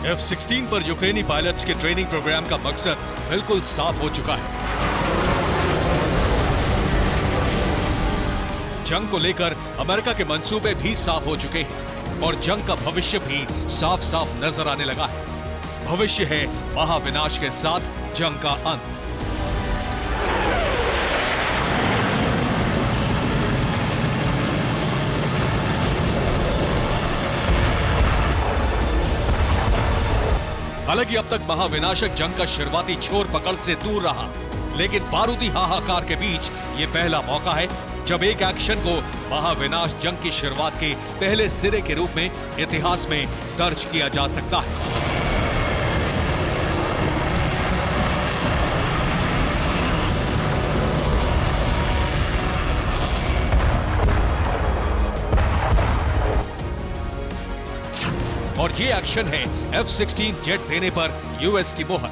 F-16 पर यूक्रेनी pilots के ट्रेनिंग प्रोग्राम का मकसद बिल्कुल साफ हो चुका है। जंग को लेकर अमेरिका के मंसूबे भी साफ हो चुके हैं और जंग का भविष्य भी साफ साफ नजर आने लगा है। भविष्य है महाविनाश के साथ जंग का अंत। हालांकि अब तक महाविनाशक जंग का शुरुआती छोर पकड़ से दूर रहा, लेकिन बारूदी हाहाकार के बीच ये पहला मौका है जब एक एक्शन को महाविनाश जंग की शुरुआत के पहले सिरे के रूप में इतिहास में दर्ज किया जा सकता है। और ये एक्शन है F-16 जेट देने पर यूएस की मोहर।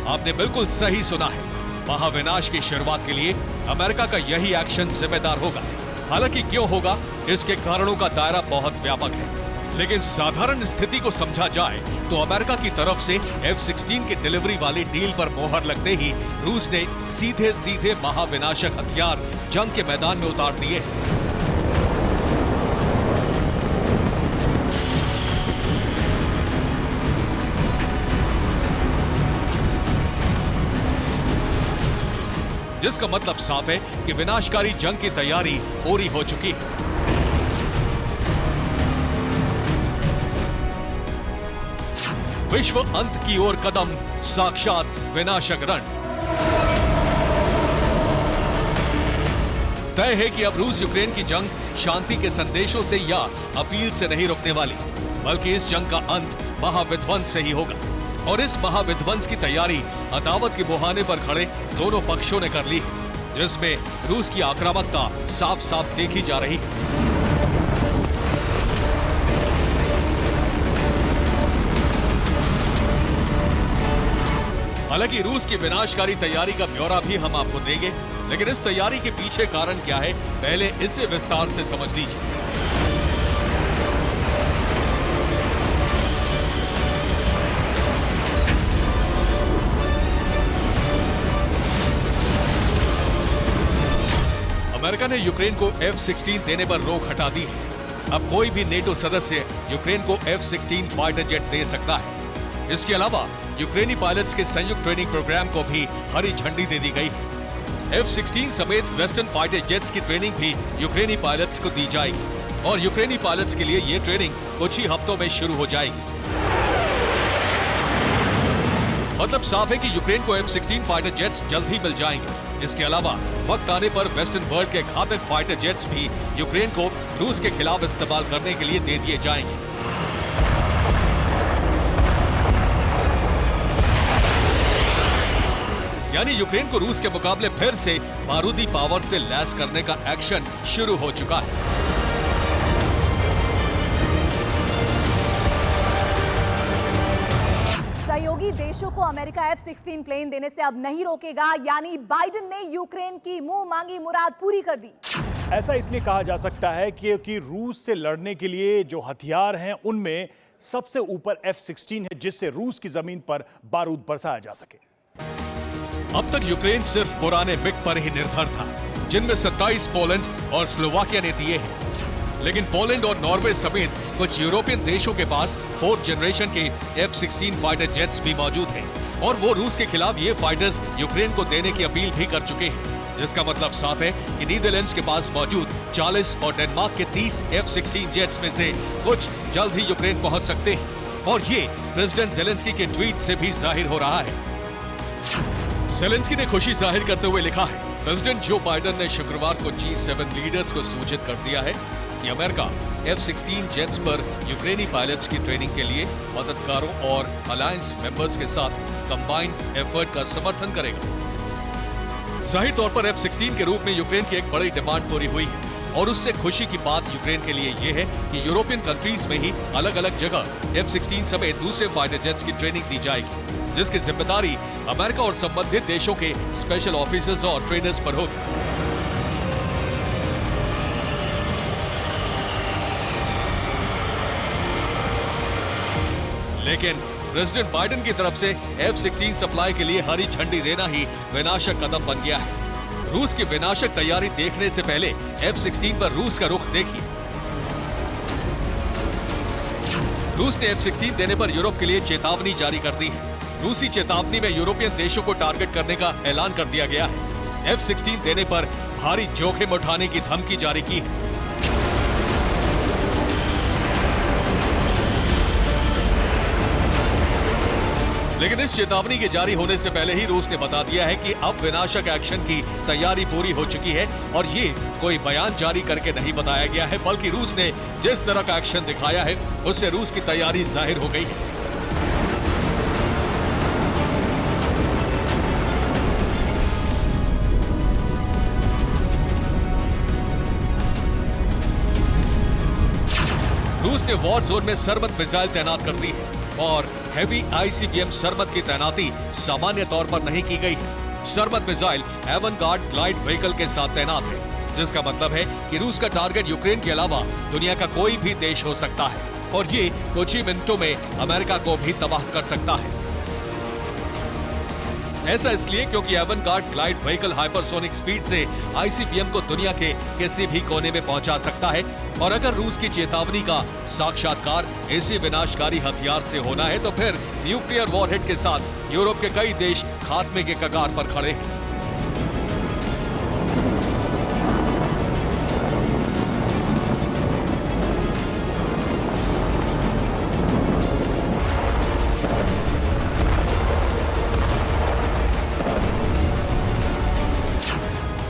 आपने बिल्कुल सही सुना है, महाविनाश की शुरुआत के लिए अमेरिका का यही एक्शन जिम्मेदार होगा। हालांकि क्यों होगा, इसके कारणों का दायरा बहुत व्यापक है, लेकिन साधारण स्थिति को समझा जाए तो अमेरिका की तरफ से F-16 की डिलीवरी वाली डील पर मोहर लगते ही रूस ने सीधे सीधे महाविनाशक हथियार जंग के मैदान में उतार दिए। जिसका मतलब साफ है कि विनाशकारी जंग की तैयारी पूरी हो चुकी है। विश्व अंत की ओर कदम, साक्षात विनाशक रण। तय है कि अब रूस यूक्रेन की जंग शांति के संदेशों से या अपील से नहीं रुकने वाली, बल्कि इस जंग का अंत महाविध्वंस से ही होगा। और इस महाविध्वंस की तैयारी अदावत के मुहाने पर खड़े दोनों पक्षों ने कर ली है, जिसमें रूस की आक्रामकता साफ साफ देखी जा रही है। हालांकि रूस की विनाशकारी तैयारी का ब्यौरा भी हम आपको देंगे, लेकिन इस तैयारी के पीछे कारण क्या है, पहले इसे विस्तार से समझ लीजिए। अमेरिका ने यूक्रेन को F-16 देने पर रोक हटा दी है। अब कोई भी नेटो सदस्य यूक्रेन को F-16 फाइटर जेट दे सकता है। इसके अलावा यूक्रेनी पायलट्स के संयुक्त ट्रेनिंग प्रोग्राम को भी हरी झंडी दे दी गई है। F-16 समेत वेस्टर्न फाइटर जेट्स की ट्रेनिंग भी यूक्रेनी पायलट्स को दी जाएगी और यूक्रेनी पायलट्स के लिए ये ट्रेनिंग कुछ ही हफ्तों में शुरू हो जाएगी। मतलब साफ है कि यूक्रेन को F-16 फाइटर जेट्स जल्द ही मिल जाएंगे। इसके अलावा वक्त आने पर वेस्टर्न वर्ल्ड के घातक फाइटर जेट्स भी यूक्रेन को रूस के खिलाफ इस्तेमाल करने के लिए दे दिए जाएंगे। यानी यूक्रेन को रूस के मुकाबले फिर से बारूदी पावर से लैस करने का एक्शन शुरू हो चुका है। सहयोगी देशों को अमेरिका F-16 प्लेन देने से अब नहीं रोकेगा, यानी बाइडेन ने यूक्रेन की मुंह मांगी मुराद पूरी कर दी। ऐसा इसलिए कहा जा सकता है क्योंकि रूस से लड़ने के लिए जो हथियार हैं उनमें सबसे ऊपर F-16 है, जिससे रूस की जमीन पर बारूद बरसाया जा सके। अब तक यूक्रेन सिर्फ पुराने मिग पर ही निर्भर था, जिनमें 27 पोलैंड और स्लोवाकिया ने दिए हैं। लेकिन पोलैंड और नॉर्वे समेत कुछ यूरोपियन देशों के पास 4th जनरेशन के F-16 फाइटर जेट्स भी मौजूद हैं और वो रूस के खिलाफ ये फाइटर्स यूक्रेन को देने की अपील भी कर चुके हैं। जिसका मतलब साफ है कि नीदरलैंड्स के पास मौजूद 40 और डेनमार्क के 30 F-16 जेट्स में से कुछ जल्द ही यूक्रेन पहुंच सकते हैं और ये प्रेसिडेंट ज़ेलेंस्की के ट्वीट से भी जाहिर हो रहा है। ज़ेलेंस्की ने खुशी जाहिर करते हुए लिखा है, प्रेसिडेंट जो बाइडेन ने शुक्रवार को G7 लीडर्स को सूचित कर दिया है कि अमेरिका F-16 जेट्स पर यूक्रेनी पायलट्स की ट्रेनिंग के लिए मददगारों और अलायंस मेंबर्स के साथ कंबाइंड एफर्ट का समर्थन करेगा। जाहिर तौर पर F-16 के रूप में यूक्रेन की एक बड़ी डिमांड पूरी हुई है और उससे खुशी की बात यूक्रेन के लिए यह है कि यूरोपियन कंट्रीज में ही अलग अलग जगह F-16 समेत दूसरे फाइटर जेट्स की ट्रेनिंग दी जाएगी, जिसकी जिम्मेदारी अमेरिका और संबंधित देशों के स्पेशल ऑफिसर्स और ट्रेनर्स पर होगी। लेकिन प्रेसिडेंट बाइडेन की तरफ से F-16 सप्लाई के लिए हरी झंडी देना ही विनाशक कदम बन गया है। रूस की विनाशक तैयारी देखने से पहले F-16 पर रूस का रुख देखिए। रूस ने F-16 देने पर यूरोप के लिए चेतावनी जारी कर दी है। रूसी चेतावनी में यूरोपियन देशों को टारगेट करने का ऐलान कर दिया गया है। F-16 देने पर भारी जोखिम उठाने की धमकी जारी की है। लेकिन इस चेतावनी के जारी होने से पहले ही रूस ने बता दिया है कि अब विनाशक एक्शन की तैयारी पूरी हो चुकी है और ये कोई बयान जारी करके नहीं बताया गया है, बल्कि रूस ने जिस तरह का एक्शन दिखाया है उससे रूस की तैयारी जाहिर हो गई है। रूस ने वॉर जोन में सरमत मिसाइल तैनात कर दी है और हैवी ICBM सरमत की तैनाती सामान्य तौर पर नहीं की गई है। सरमत मिसाइल एवनगार्ड ग्लाइड व्हीकल के साथ तैनात है, जिसका मतलब है कि रूस का टारगेट यूक्रेन के अलावा दुनिया का कोई भी देश हो सकता है और ये कुछ ही मिनटों में अमेरिका को भी तबाह कर सकता है। ऐसा इसलिए क्योंकि avant-garde glide vehicle hypersonic speed से ICBM को दुनिया के किसी भी कोने में पहुंचा सकता है और अगर रूस की चेतावनी का साक्षात्कार इसी विनाशकारी हथियार से होना है तो फिर न्यूक्लियर वॉरहेड के साथ यूरोप के कई देश खात्मे के कगार पर खड़े हैं।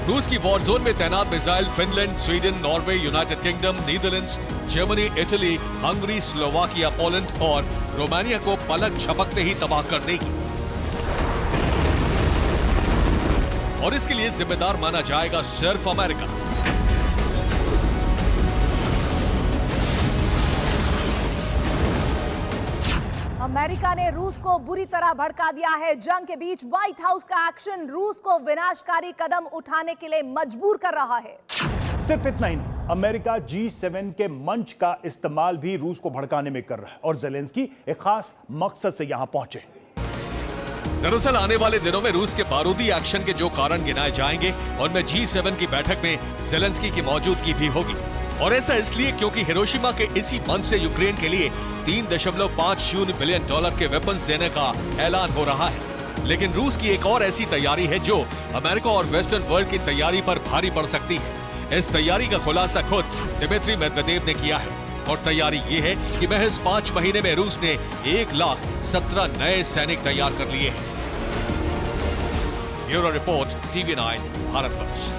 रूस की वॉर जोन में तैनात missile Finland, Sweden, Norway, United kingdom, Netherlands, Germany, Italy, Hungary, Slovakia, Poland और रोमानिया को पलक झपकते ही तबाह कर देगी और इसके लिए जिम्मेदार माना जाएगा सिर्फ अमेरिका। अमेरिका ने रूस को बुरी तरह भड़का दिया है। जंग के बीच व्हाइट हाउस का एक्शन रूस को विनाशकारी कदम उठाने के लिए मजबूर कर रहा है। सिर्फ इतना ही नहीं, अमेरिका G7 के मंच का इस्तेमाल भी रूस को भड़काने में कर रहा है और ज़ेलेंस्की एक खास मकसद से यहां पहुंचे। दरअसल आने वाले दिनों में रूस के बारूदी एक्शन के जो कारण गिनाए जाएंगे उनमें G7 की बैठक में ज़ेलेंस्की की मौजूदगी भी होगी और ऐसा इसलिए क्योंकि हिरोशिमा के इसी मंच से यूक्रेन के लिए $3.50 बिलियन के वेपन्स देने का ऐलान हो रहा है। लेकिन रूस की एक और ऐसी तैयारी है जो अमेरिका और वेस्टर्न वर्ल्ड की तैयारी पर भारी पड़ सकती है। इस तैयारी का खुलासा खुद दिमित्री मेदवेदेव ने किया है और तैयारी ये है कि महज 5 महीने में रूस ने 1,17,000 नए सैनिक तैयार कर लिए हैं। Bureau report, TV9 Bharatvarsh.